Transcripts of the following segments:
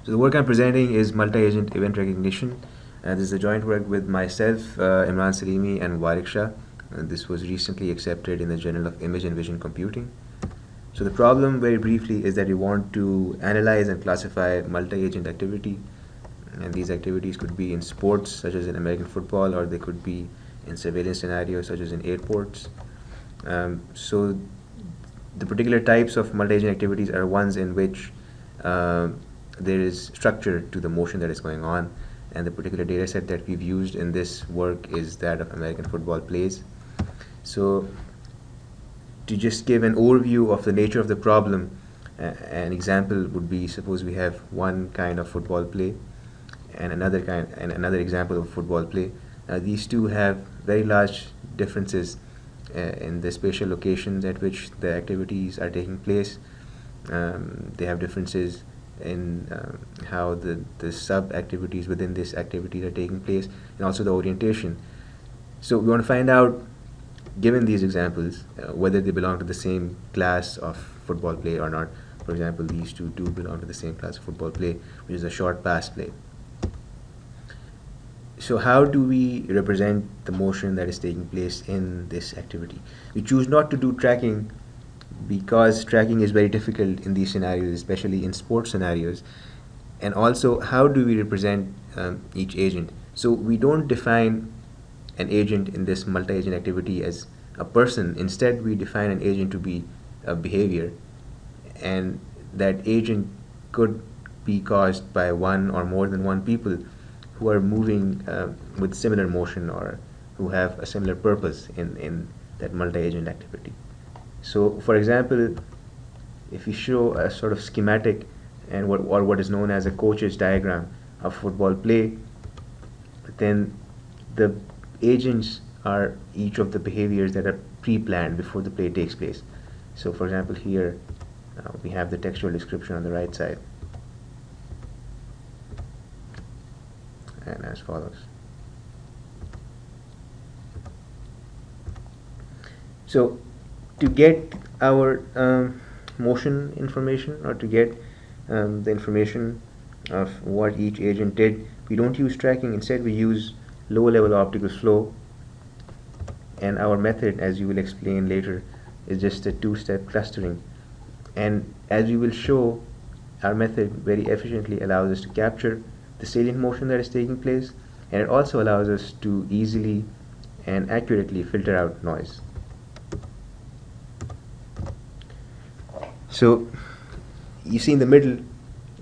So the work I'm presenting is multi-agent event recognition. This is a joint work with myself, Imran Salimi, and Warik Shah. This was recently accepted in the Journal of Image and Vision Computing. So the problem, very briefly, is that we want to analyze and classify multi-agent activity, and these activities could be in sports, such as in American football, or they could be in surveillance scenarios, such as in airports. So the particular types of multi-agent activities are ones in which there is structure to the motion that is going on, and the particular data set that we've used in this work is that of American football plays. So to just give an overview of the nature of the problem, an example would be, suppose we have one kind of football play and another example of football play. These two have very large differences in the spatial locations at which the activities are taking place. They have differences in how the sub-activities within this activities are taking place, and also the orientation. So we want to find out, given these examples, whether they belong to the same class of football play or not. For example, these two do belong to the same class of football play, which is a short pass play. So how do we represent the motion that is taking place in this activity? We choose not to do tracking because tracking is very difficult in these scenarios, especially in sports scenarios. And also, how do we represent each agent? So we don't define an agent in this multi-agent activity as a person. Instead, we define an agent to be a behavior, and that agent could be caused by one or more than one people who are moving with similar motion or who have a similar purpose in that multi-agent activity. So, for example, if we show a sort of schematic and what is known as a coach's diagram of football play, then the agents are each of the behaviors that are pre-planned before the play takes place. So, for example, here we have the textual description on the right side, and as follows. So to get our motion information, or to get the information of what each agent did, we don't use tracking. Instead, we use low-level optical flow, and our method, as you will explain later, is just a two-step clustering. And as we will show, our method very efficiently allows us to capture the salient motion that is taking place, and it also allows us to easily and accurately filter out noise. So you see in the middle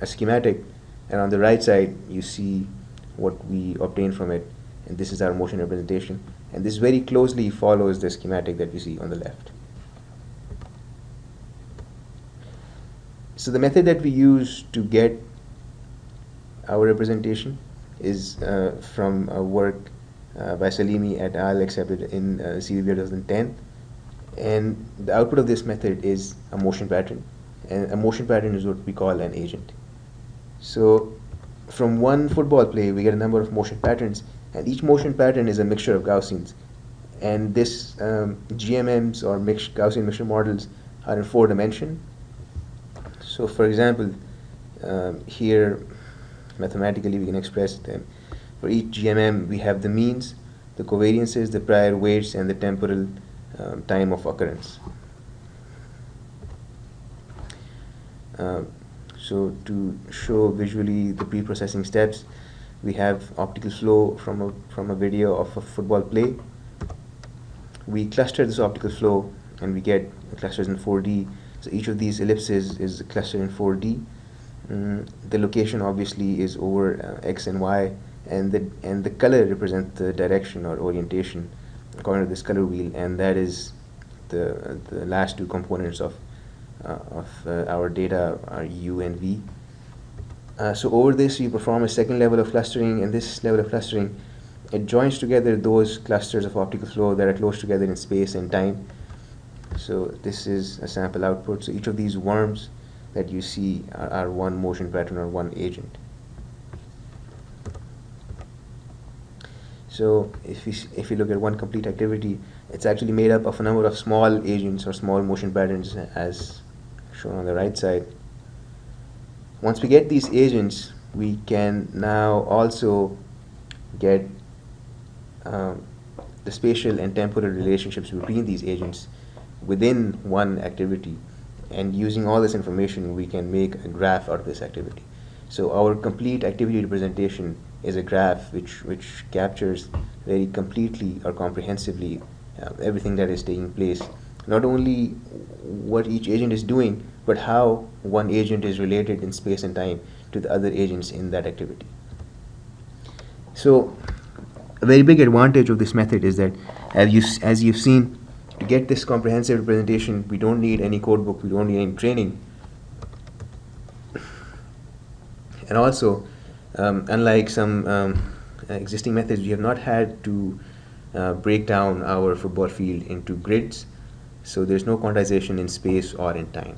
a schematic, and on the right side you see what we obtained from it, and this is our motion representation, and this very closely follows the schematic that we see on the left. So the method that we use to get our representation is from a work by Salimi et al. Accepted in CVB 2010, and the output of this method is a motion pattern, and a motion pattern is what we call an agent. So from one football play we get a number of motion patterns, and each motion pattern is a mixture of Gaussians, and this GMMs or Gaussian mixture models are in 4 dimensions. So for example, here mathematically we can express them. For each GMM we have the means, the covariances, the prior weights, and the temporal time of occurrence. So to show visually the pre-processing steps, we have optical flow from a video of a football play. We cluster this optical flow and we get clusters in 4D. So each of these ellipses is clustered in 4D. The location obviously is over X and Y, and the color represents the direction or orientation according to this color wheel, and that is the last two components of our data are U and V. So over this we perform a second level of clustering, and this level of clustering, it joins together those clusters of optical flow that are close together in space and time. So this is a sample output. So each of these worms that you see are one motion pattern or one agent. So if you look at one complete activity, it's actually made up of a number of small agents or small motion patterns, as shown on the right side. Once we get these agents, we can now also get um, the spatial and temporal relationships between these agents within one activity. And using all this information, we can make a graph out of this activity. So our complete activity representation is a graph which captures very completely or comprehensively everything that is taking place. Not only what each agent is doing, but how one agent is related in space and time to the other agents in that activity. So a very big advantage of this method is that, as you've seen, to get this comprehensive representation, we don't need any code book, we don't need any training. And also, unlike some existing methods, we have not had to break down our football field into grids, so there's no quantization in space or in time.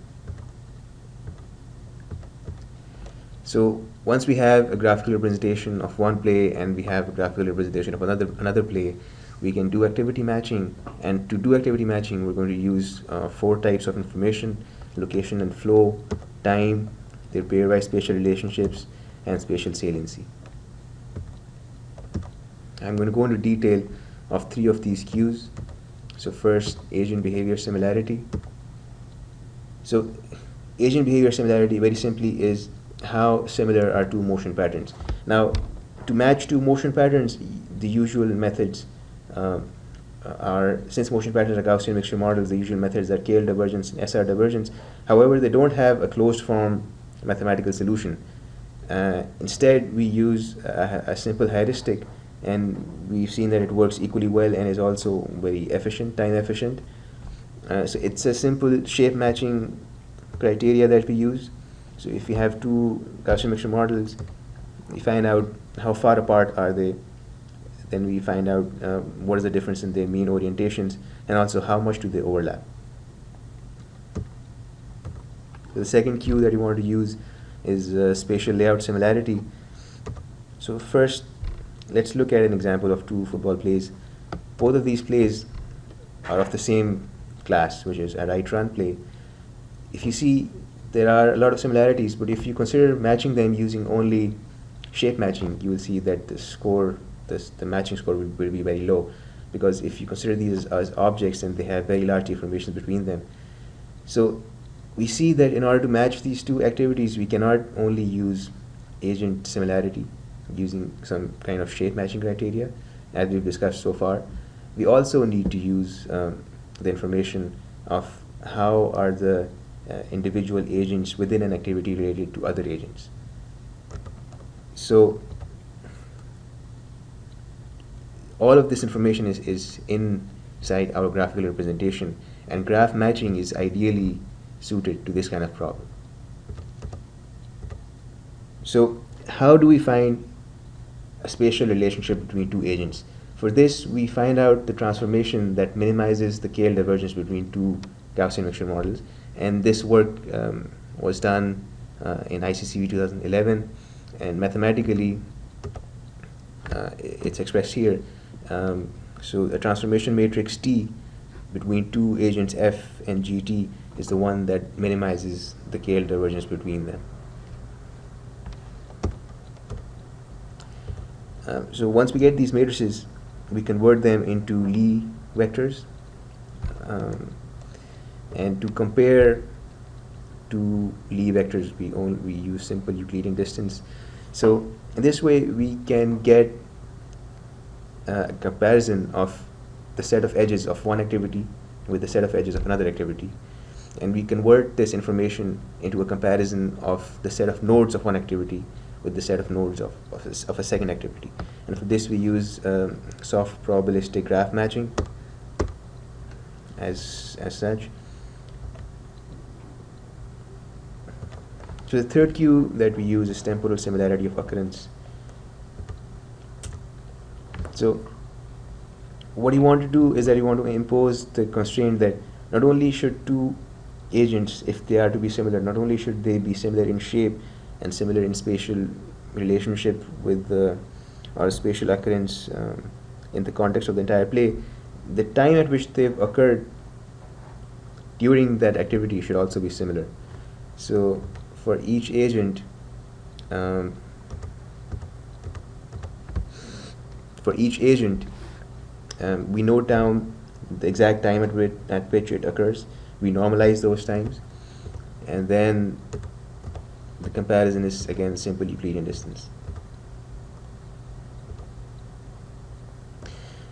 So once we have a graphical representation of one play and we have a graphical representation of another play, we can do activity matching. And to do activity matching, we're going to use 4 types of information: location and flow, time, their pairwise spatial relationships, and spatial saliency. I'm going to go into detail of 3 of these cues. So first, agent behavior similarity. So agent behavior similarity, very simply, is how similar are 2 motion patterns. Now, to match 2 motion patterns, the usual methods are, since motion patterns are Gaussian mixture models, the usual methods are KL divergence and SR divergence. However, they don't have a closed form mathematical solution. Instead, we use a simple heuristic, and we've seen that it works equally well and is also very efficient, time efficient. So it's a simple shape matching criteria that we use. So if we have 2 Gaussian mixture models, we find out how far apart are they, then we find out what is the difference in their mean orientations, and also how much do they overlap. So the second cue that you want to use is spatial layout similarity. So first, let's look at an example of 2 football plays. Both of these plays are of the same class, which is a right-run play. If you see, there are a lot of similarities, but if you consider matching them using only shape matching, you will see that the score, the matching score will be very low, because if you consider these as objects, then they have very large deformations between them. So we see that in order to match these 2 activities, we cannot only use agent similarity using some kind of shape matching criteria, as we've discussed so far. We also need to use the information of how are the individual agents within an activity related to other agents. So all of this information is inside our graphical representation, and graph matching is ideally suited to this kind of problem. So how do we find a spatial relationship between 2 agents? For this, we find out the transformation that minimizes the KL divergence between 2 Gaussian mixture models, and this work was done in ICCV 2011, and mathematically it's expressed here. So a transformation matrix T between 2 agents F and GT is the one that minimizes the KL divergence between them. So once we get these matrices, we convert them into Lie vectors, and to compare 2 Lie vectors, we use simple Euclidean distance. So in this way, we can get a comparison of the set of edges of one activity with the set of edges of another activity, and we convert this information into a comparison of the set of nodes of one activity with the set of nodes of a second activity. And for this, we use soft probabilistic graph matching as such. So the third cue that we use is temporal similarity of occurrence. So what you want to do is that you want to impose the constraint that not only should 2 agents, if they are to be similar, not only should they be similar in shape and similar in spatial relationship with or spatial occurrence in the context of the entire play, the time at which they've occurred during that activity should also be similar. So for each agent, um, for each agent, we note down the exact time at which it occurs. We normalize those times, and then the comparison is again simple Euclidean distance.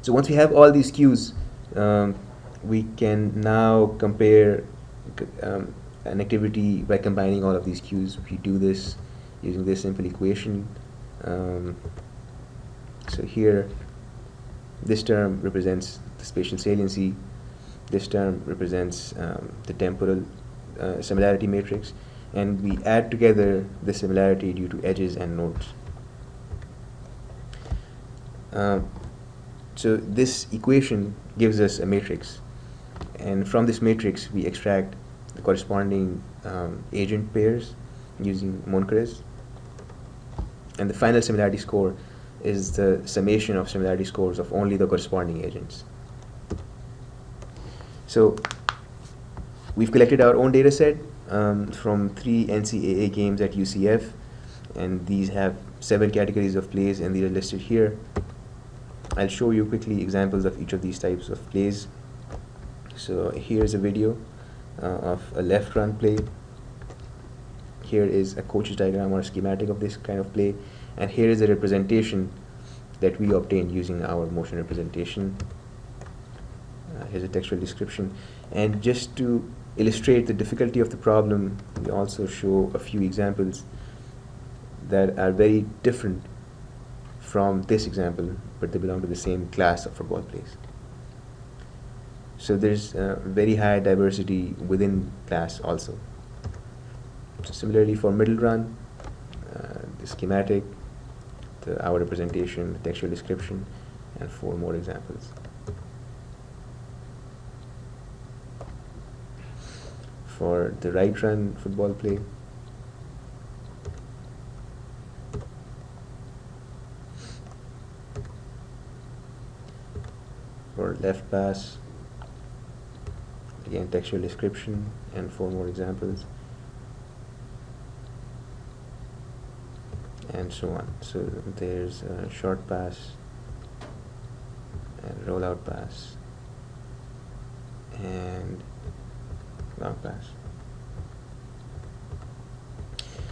So once we have all these Q's, we can now compare an activity by combining all of these Q's. We do this using this simple equation. So here, this term represents the spatial saliency. This term represents the temporal similarity matrix, and we add together the similarity due to edges and nodes. So this equation gives us a matrix, and from this matrix we extract the corresponding agent pairs using Moncrief, and the final similarity score is the summation of similarity scores of only the corresponding agents. So we've collected our own data set from 3 NCAA games at UCF, and these have 7 categories of plays, and these are listed here. I'll show you quickly examples of each of these types of plays. So here's a video of a left run play. Here is a coach's diagram or a schematic of this kind of play, and here is a representation that we obtained using our motion representation. Here's a textual description, and just to illustrate the difficulty of the problem, we also show a few examples that are very different from this example, but they belong to the same class of football plays. So there's very high diversity within class also. So similarly for middle run, the schematic, our representation, the textual description, and 4 more examples. For the right run football play, for left pass, again textual description and 4 more examples, and so on. So there's a short pass and rollout pass and long pass.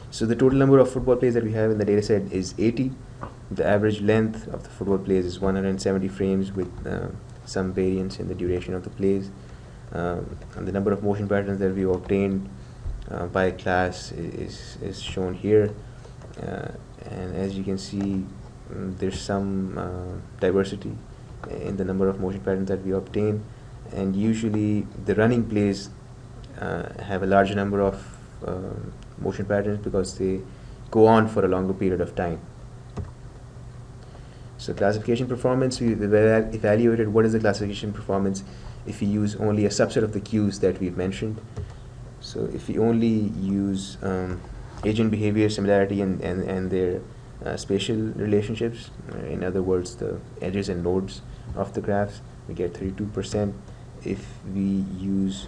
So the total number of football plays that we have in the dataset is 80. The average length of the football plays is 170 frames with some variance in the duration of the plays. And the number of motion patterns that we obtained by class is shown here. And as you can see, there's some diversity in the number of motion patterns that we obtain. And usually the running plays have a larger number of motion patterns because they go on for a longer period of time. So classification performance, we evaluated what is the classification performance if we use only a subset of the cues that we've mentioned. So if we only use agent behavior, similarity, and their spatial relationships, in other words, the edges and nodes of the graphs, we get 32%. If we use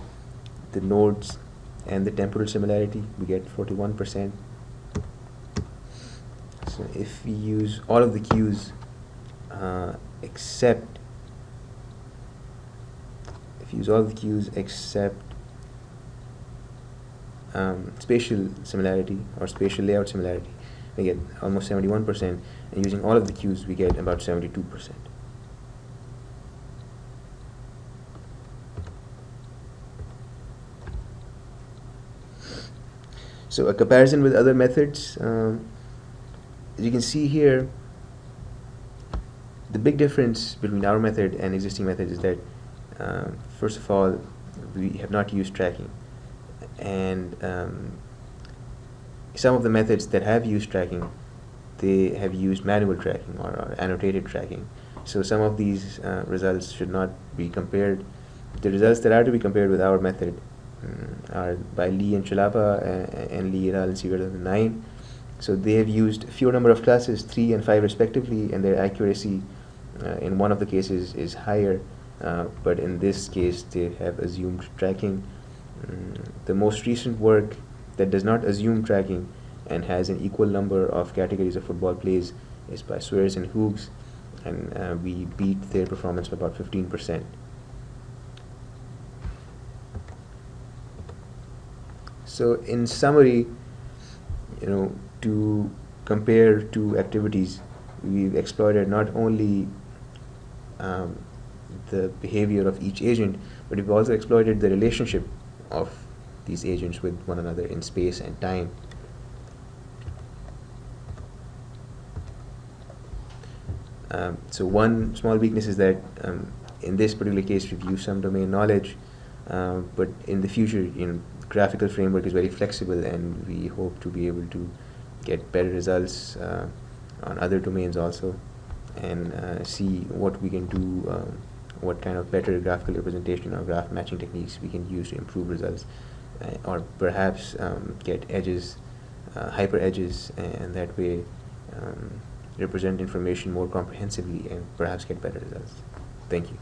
the nodes and the temporal similarity, we get 41%. So if we use all of the cues except spatial similarity or spatial layout similarity, we get almost 71%, and using all of the cues we get about 72%. So a comparison with other methods, as you can see here, the big difference between our method and existing methods is that first of all, we have not used tracking, and some of the methods that have used tracking, they have used manual tracking or annotated tracking. So some of these results should not be compared. The results that are to be compared with our method are by Lee and Chalapa and Lee et al. In 2009. So they have used fewer number of classes, 3 and 5 respectively, and their accuracy in one of the cases is higher, but in this case they have assumed tracking. The most recent work that does not assume tracking and has an equal number of categories of football plays is by Swears and Hoogs, and we beat their performance by about 15%. So in summary, to compare two activities, we've exploited not only the behavior of each agent, but we've also exploited the relationship of these agents with one another in space and time. So one small weakness is that in this particular case we've used some domain knowledge, but in the future, graphical framework is very flexible, and we hope to be able to get better results on other domains also, and see what we can do, what kind of better graphical representation or graph matching techniques we can use to improve results, or perhaps get edges, hyper edges, and that way represent information more comprehensively and perhaps get better results. Thank you.